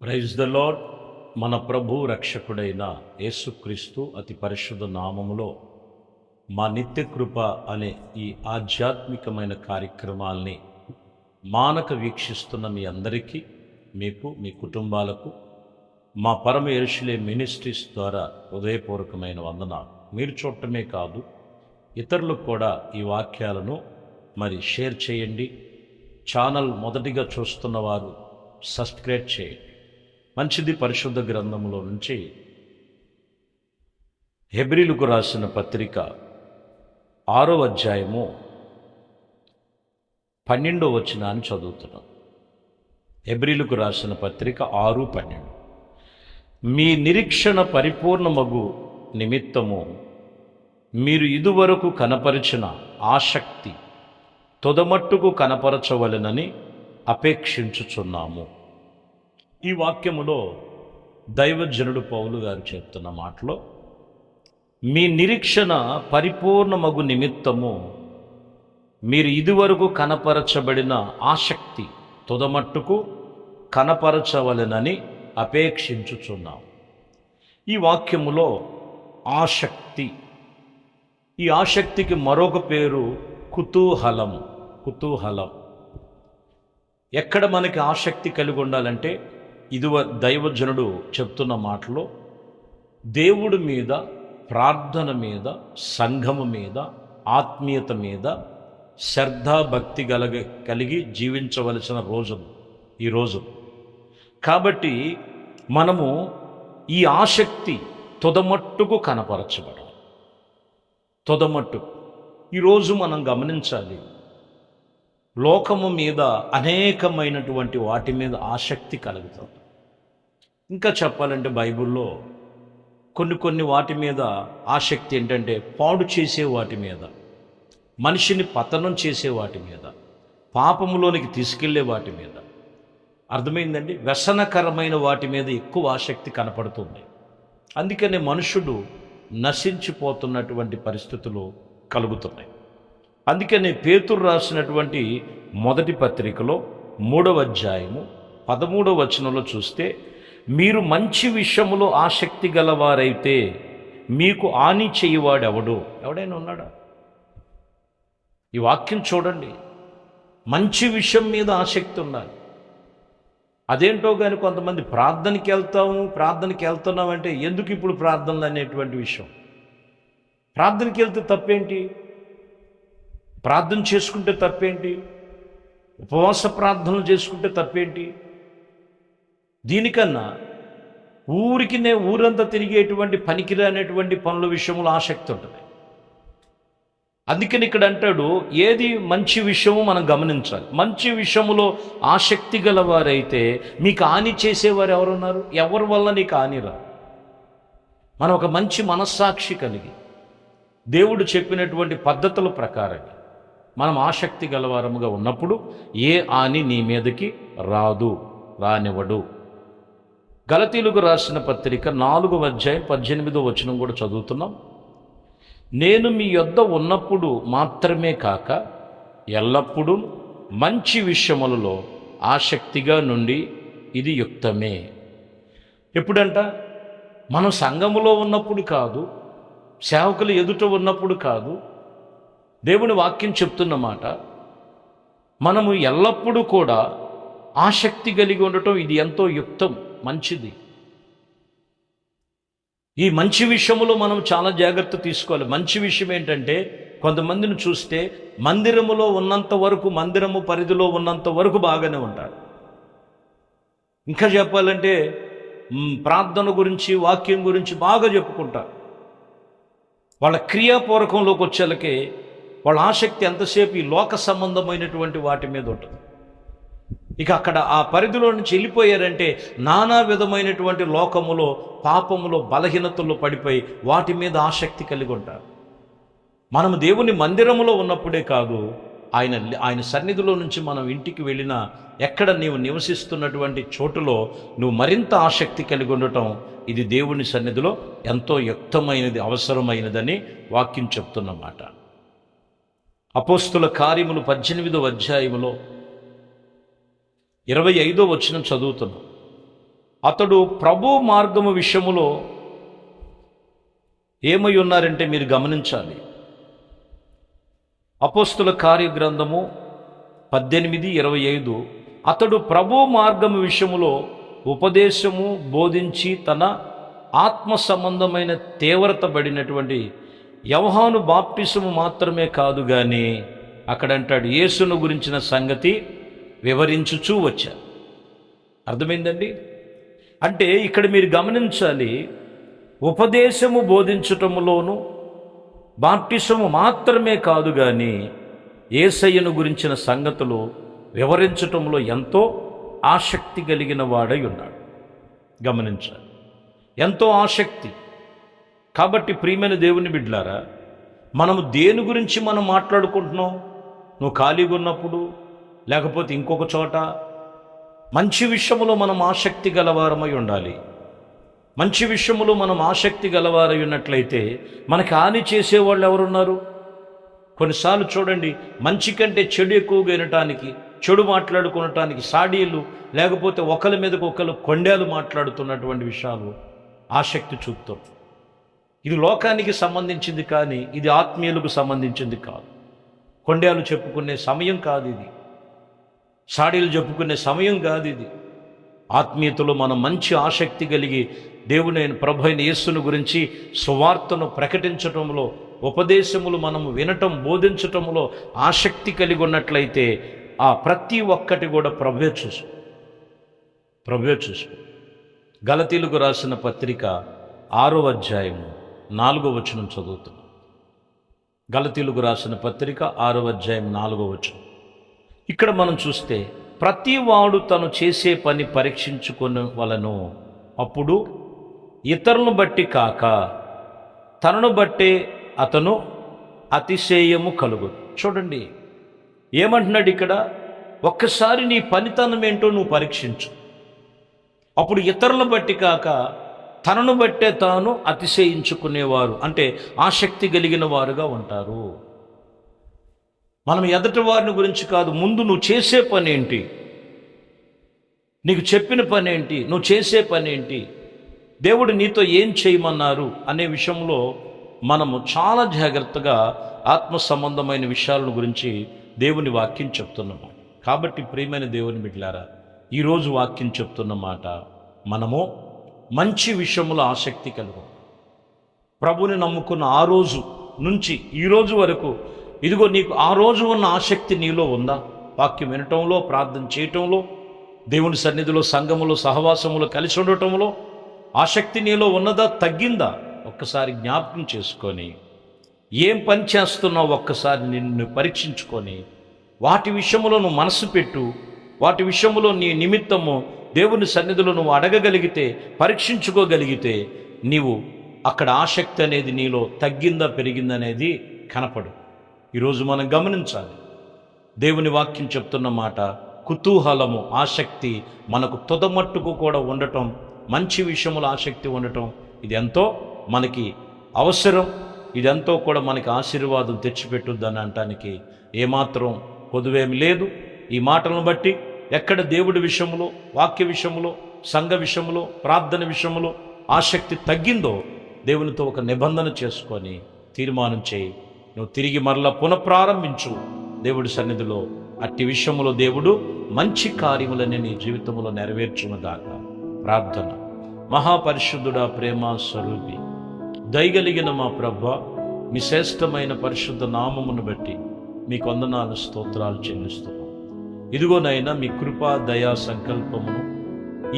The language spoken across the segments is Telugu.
Praise the lord. మన ప్రభు రక్షకుడైన యేసుక్రీస్తు అతి పరిశుద్ధ నామములో మా నిత్య కృప అనే ఈ ఆధ్యాత్మికమైన కార్యక్రమాల్ని మానక వీక్షిస్తున్న మీ అందరికీ, మీకు, మీ కుటుంబాలకు మా పరమ యెరూషలేము మినిస్ట్రీస్ ద్వారా హృదయపూర్వకమైన వందనాలు. మీరు చూడటమే కాదు, ఇతరులకు కూడా ఈ వాక్యాలను షేర్ చేయండి. ఛానల్ మొదటిగా చూస్తున్న వారు సబ్స్క్రైబ్ చేయండి. మంచిది. పరిశుద్ధ గ్రంథంలో నుంచి హెబ్రీలకు రాసిన పత్రిక 6వ అధ్యాయము 12వ వచనాన్ని చదువుతున్నాం. హెబ్రీలకు రాసిన పత్రిక 6:12. మీ నిరీక్షణ పరిపూర్ణమగు నిమిత్తము మీరు ఇదివరకు కనపరిచిన ఆసక్తి తొదమట్టుకు కనపరచవలెనని అపేక్షించుచున్నాము. ఈ వాక్యములో దైవజనుడు పౌలు గారు చెప్తున్న మాటలో, మీ నిరీక్షణ పరిపూర్ణమగు నిమిత్తము మీరు ఇదివరకు కనపరచబడిన ఆసక్తి తొదమట్టుకు కనపరచవలెనని అపేక్షించుచున్నాం. ఈ వాక్యములో ఆసక్తి, ఈ ఆసక్తికి మరొక పేరు కుతూహలం. కుతూహలం. ఎక్కడ మనకి ఆసక్తి కలిగి ఉండాలంటే, దైవజనుడు చెప్తున్న మాటలో దేవుడి మీద, ప్రార్థన మీద, సంఘము మీద, ఆత్మీయత మీద శ్రద్ధాభక్తి కలిగి జీవించవలసిన రోజులు ఈ రోజు. కాబట్టి మనము ఈ ఆసక్తి తొదమట్టుకు కనపరచబడాలి. తొదమట్టుకు. ఈరోజు మనం గమనించాలి, లోకము మీద అనేకమైనటువంటి వాటి మీద ఆసక్తి కలుగుతుంది. ఇంకా చెప్పాలంటే బైబిల్లో కొన్ని వాటి మీద ఆసక్తి ఏంటంటే, పాడు చేసే వాటి మీద, మనిషిని పతనం చేసే వాటి మీద, పాపములోనికి తీసుకెళ్లే వాటి మీద, అర్థమైందండి, వ్యసనకరమైన వాటి మీద ఎక్కువ ఆసక్తి కనపడుతుంది. అందుకనే మనుషుడు నశించిపోతున్నటువంటి పరిస్థితులు కలుగుతున్నాయి. అందుకనే పేతురు రాసినటువంటి మొదటి పత్రికలో 3వ అధ్యాయము 13వ వచనంలో చూస్తే, మీరు మంచి విషయములో ఆసక్తి గలవారైతే మీకు హాని చేయువాడెవడు? ఎవడైనా ఉన్నాడా? ఈ వాక్యం చూడండి. మంచి విషయం మీద ఆసక్తి ఉండాలి. అదేంటో కానీ కొంతమంది ప్రార్థనకి వెళ్తున్నామంటే ఎందుకు ఇప్పుడు ప్రార్థనలు అనేటువంటి విషయం. ప్రార్థనకి వెళ్తే తప్పేంటి? ప్రార్థన చేసుకుంటే తప్పేంటి? ఉపవాస ప్రార్థనలు చేసుకుంటే తప్పేంటి? దీనికన్నా ఊరంతా తిరిగేటువంటి పనికిరానటువంటి పనుల విషయంలో ఆసక్తి ఉంటుంది. అందుకని ఇక్కడ అంటాడు, ఏది మంచి విషయమో మనం గమనించాలి. మంచి విషయములో ఆసక్తి గలవారైతే మీకు హాని చేసేవారు ఎవరున్నారు? ఎవరి వల్ల నీకు హానిరా? మనం ఒక మంచి మనస్సాక్షి కలిగి దేవుడు చెప్పినటువంటి పద్ధతుల ప్రకారంగా మనం ఆసక్తి గలవారముగా ఉన్నప్పుడు ఏ హాని నీ మీదకి రానివ్వడు. గలతీయులకు రాసిన పత్రిక 4వ అధ్యాయం 18వ వచనం కూడా చదువుతున్నాం. నేను మీ యొద్ద ఉన్నప్పుడు మాత్రమే కాక ఎల్లప్పుడూ మంచి విషయములలో ఆసక్తిగా నుండి ఇది యుక్తమే. ఎప్పుడంట? మనం సంఘములో ఉన్నప్పుడు కాదు, సేవకులు ఎదుట ఉన్నప్పుడు కాదు. దేవుని వాక్యం చెప్తున్నమాట, మనము ఎల్లప్పుడూ కూడా ఆసక్తి కలిగి ఉండటం ఇది ఎంతో యుక్తం, మంచిది. ఈ మంచి విషయంలో మనం చాలా జాగ్రత్త తీసుకోవాలి. మంచి విషయం ఏంటంటే, కొంతమందిని చూస్తే మందిరములో ఉన్నంత వరకు, మందిరము పరిధిలో ఉన్నంత వరకు బాగానే ఉంటారు. ఇంకా చెప్పాలంటే ప్రార్థన గురించి, వాక్యం గురించి బాగా చెప్పుకుంటారు. వాళ్ళ క్రియాపూర్వకంలోకి వచ్చేలకే వాళ్ళ ఆసక్తి ఎంతసేపు ఈ లోక సంబంధమైనటువంటి వాటి మీద ఉంటుంది. ఇక అక్కడ ఆ పరిధిలో నుంచి వెళ్ళిపోయారంటే నానా విధమైనటువంటి లోకములో, పాపములో, బలహీనతల్లో పడిపోయి వాటి మీద ఆసక్తి కలిగి ఉంటారు. మనము దేవుని మందిరములో ఉన్నప్పుడే కాదు, ఆయన సన్నిధిలో నుంచి మనం ఇంటికి వెళ్ళినా, ఎక్కడ నీవు నివసిస్తున్నటువంటి చోటులో నువ్వు మరింత ఆసక్తి కలిగి ఉండటం ఇది దేవుని సన్నిధిలో ఎంతో యుక్తమైనది, అవసరమైనదని వాక్యం చెప్తున్నమాట. అపోస్తుల కార్యములు 18వ అధ్యాయములో 25వ వచనం చదువుతున్నాం. అతడు ప్రభు మార్గము విషయములో ఏమై ఉన్నారంటే మీరు గమనించాలి. అపోస్తుల కార్యగ్రంథము 18:25 అతడు ప్రభు మార్గము విషయములో ఉపదేశము బోధించి తన ఆత్మ సంబంధమైన తీవ్రత పడినటువంటి యోహాను బాప్టిసము మాత్రమే కాదు కానీ అక్కడంటాడు యేసును గురించిన సంగతి వివరించుచూ వచ్చారు. అర్థమైందండి? అంటే ఇక్కడ మీరు గమనించాలి, ఉపదేశము బోధించటములోను బాప్టిసము మాత్రమే కాదు కానీ యేసయ్యను గురించిన సంగతులు వివరించటంలో ఎంతో ఆసక్తి కలిగిన వాడై ఉన్నాడు. గమనించాలి, ఎంతో ఆసక్తి. కాబట్టి ప్రియమైన దేవుని బిడ్డలారా, మనము దేని గురించి మనం మాట్లాడుకుంటున్నాం? నువ్వు ఖాళీగా ఉన్నప్పుడు, లేకపోతే ఇంకొక చోట, మంచి విషయములో మనం ఆసక్తి గలవారమై ఉండాలి. మంచి విషయములో మనం ఆసక్తి గలవారై ఉన్నట్లయితే మనకి హాని చేసేవాళ్ళు ఎవరున్నారు? కొన్నిసార్లు చూడండి, మంచి కంటే చెడు ఎక్కువగా వినటానికి, చెడు మాట్లాడుకునటానికి సాడీలు, లేకపోతే ఒకరి మీదకు ఒకరు కొండేలు మాట్లాడుతున్నటువంటి విషయాలు ఆసక్తి చూపుతారు. ఇది లోకానికి సంబంధించింది కానీ ఇది ఆత్మీయులకు సంబంధించింది కాదు. కొండేలు చెప్పుకునే సమయం కాదు ఇది. సాడీలు చెప్పుకునే సమయం కాదు ఇది. ఆత్మీయతలో మనం మంచి ఆసక్తి కలిగి దేవుని ప్రభు అయిన యేసును గురించి సువార్తను ప్రకటించటంలో, ఉపదేశములు మనము వినటం, బోధించటంలో ఆసక్తి కలిగి ఉన్నట్లయితే ఆ ప్రతి ఒక్కటి కూడా ప్రభువే చూసుకో. గలతీలకు రాసిన పత్రిక 6వ అధ్యాయము 4వ వచనం చదువుతున్నాం. గలతీలకు రాసిన పత్రిక 6వ అధ్యాయం 4వ వచనం. ఇక్కడ మనం చూస్తే ప్రతి వాడు తను చేసే పని పరీక్షించుకునే వలను, అప్పుడు ఇతరులను బట్టి కాక తనను బట్టే అతను అతిశయము కలుగు. చూడండి ఏమంటున్నాడు ఇక్కడ, ఒక్కసారి నీ పనితనం ఏంటో నువ్వు పరీక్షించు, అప్పుడు ఇతరులను బట్టి కాక తనను బట్టే తాను అతిశయించుకునేవారు, అంటే ఆసక్తి కలిగిన వారుగా ఉంటారు. మనం ఎదటి వారిని గురించి కాదు, ముందు నువ్వు చేసే పని ఏంటి, నీకు చెప్పిన పని ఏంటి, నువ్వు చేసే పని ఏంటి, దేవుడు నీతో ఏం చేయమన్నారు అనే విషయంలో మనము చాలా జాగ్రత్తగా ఆత్మ సంబంధమైన విషయాల గురించి దేవుని వాక్యం చెప్తున్నాము. కాబట్టి ప్రియమైన దేవుని బిడ్డలారా, ఈరోజు వాక్యం చెప్తున్న మాట, మనము మంచి విషయములో ఆసక్తి కలుగు. ప్రభుని నమ్ముకున్న ఆ రోజు నుంచి ఈ రోజు వరకు, ఇదిగో నీకు ఆ రోజు ఉన్న ఆసక్తి నీలో ఉందా? వాక్యం వినటంలో, ప్రార్థన చేయటంలో, దేవుని సన్నిధిలో, సంఘములో, సహవాసములో కలిసి ఉండటంలో ఆసక్తి నీలో ఉన్నదా, తగ్గిందా? ఒక్కసారి జ్ఞాపకం చేసుకొని ఏం పని చేస్తున్నావు ఒక్కసారి నిన్ను పరీక్షించుకొని వాటి విషయంలో నువ్వు మనసు పెట్టు. వాటి విషయంలో నీ నిమిత్తము దేవుని సన్నిధిలో నువ్వు అడగగలిగితే, పరీక్షించుకోగలిగితే, నీవు అక్కడ ఆసక్తి అనేది నీలో తగ్గిందా పెరిగిందనేది కనపడు. ఈరోజు మనం గమనించాలి, దేవుని వాక్యం చెప్తున్న మాట, కుతూహలము, ఆసక్తి మనకు తుదమట్టుకు కూడా ఉండటం, మంచి విషయముల ఆసక్తి ఉండటం, ఇది ఎంతో మనకి అవసరం. ఇదంతా కూడా మనకి ఆశీర్వాదం తెచ్చిపెట్టుద్దని అనటానికి ఏమాత్రం కొదువేమి లేదు. ఈ మాటలను బట్టి ఎక్కడ దేవుడి విషయంలో, వాక్య విషయంలో, సంఘ విషయంలో, ప్రార్థన విషయంలో ఆసక్తి తగ్గిందో దేవునితో ఒక నిబంధన చేసుకొని తీర్మానం చేయి, నువ్వు తిరిగి మరలా పునఃప్రారంభించు దేవుడి సన్నిధిలో. అట్టి విషయంలో దేవుడు మంచి కార్యములని నీ జీవితంలో నెరవేర్చునుగాక. ప్రార్థన. మహాపరిశుద్ధుడా, ప్రేమ స్వరూపి, దయగలిగిన మా ప్రభువా, మీ శ్రేష్టమైన పరిశుద్ధ నామమును బట్టి మీకు వందనాలు, స్తోత్రాలు చెల్లిస్తున్నాం. ఇదిగోనైనా మీ కృపా, దయా సంకల్పమును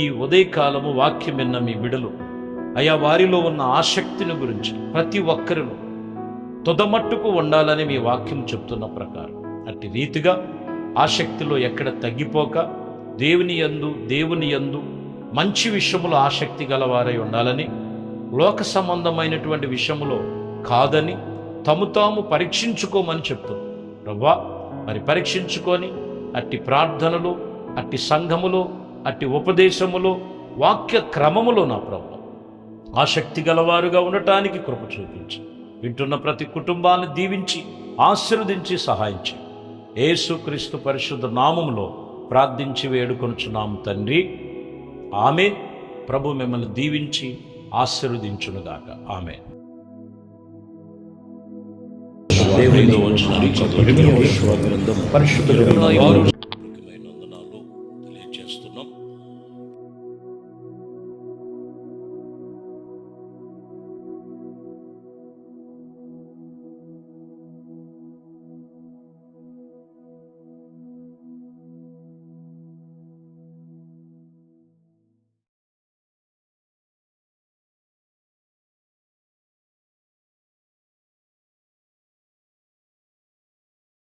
ఈ ఉదయకాలము వాక్యం విన్న మీ బిడలు అయా, వారిలో ఉన్న ఆసక్తిని గురించి ప్రతి ఒక్కరిను తుదమట్టుకు ఉండాలని మీ వాక్యం చెప్తున్న ప్రకారం అట్టి రీతిగా ఆసక్తిలో ఎక్కడ తగ్గిపోక దేవుని యందు మంచి విషయములో ఆసక్తి గలవారై ఉండాలని, లోక సంబంధమైనటువంటి విషయములో కాదని తము తాము పరీక్షించుకోమని చెప్తుంది. ప్రభువా, మరి పరీక్షించుకొని అట్టి ప్రార్థనలు, అట్టి సంఘములో, అట్టి ఉపదేశములో, వాక్య క్రమములో నా ప్రభు ఆసక్తి గలవారుగా ఉండటానికి కృప చూపించి వింటున్న ప్రతి కుటుంబాన్ని దీవించి ఆశీర్వదించి సహాయించి యేసుక్రీస్తు పరిశుద్ధ నామములో ప్రార్థించి వేడుకొనుచున్నాము తండ్రి. ఆమేన్. ప్రభు మిమ్మల్ని దీవించి ఆశీర్వదించునుగాక. ఆమేన్. దేవునిలో వచ్చిన పరిశుద్ధుడు